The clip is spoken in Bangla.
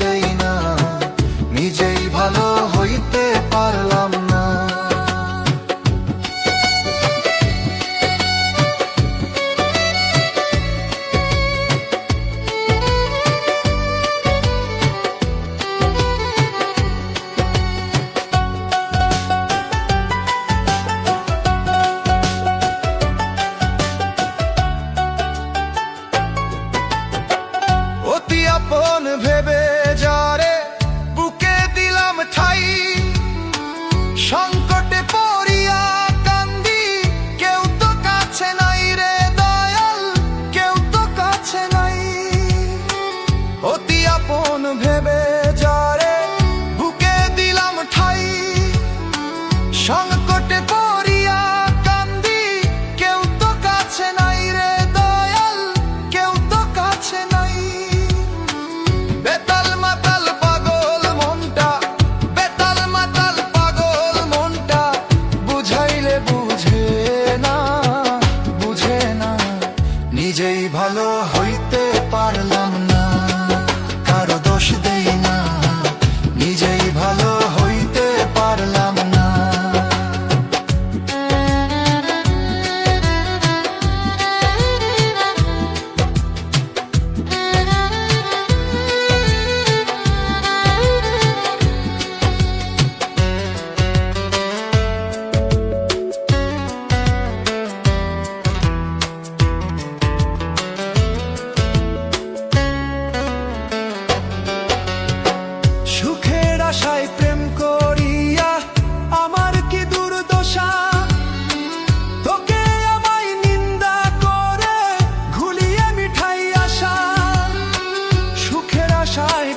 দেই না, নিজেই ভালো হইতে পারলাম না। অতি আপন ভেবে যারে বুকে দিলাম ঠাই, সংকটে পড়িয়া কান্দি, কেউ তো কাছে নাই রে দয়াল, কেউ তো কাছে নাই। অতি আপন ভেবে যারে বুকে দিলাম ঠাই, সংকটে পড়িয়া কান্দি, কেউ তো কাছে নাই রে দয়াল, কেউ তো কাছে নাই। বেতাল মাতাল পাগল মনটা, বেতাল মাতাল পাগল মনটা, বুঝাইলে বুঝে না, বুঝে না। নিজেই ভালো হইতে পারলাম না, কারো দোষ দেই না, নিজেই ভালো হইতে পারলাম না। সুখের আশায় প্রেম করিয়া আমার কি দুর্দশা, তোকে আমায় নিন্দা করে ঘুলিয়ে মিঠাই আশা। সুখের আশায়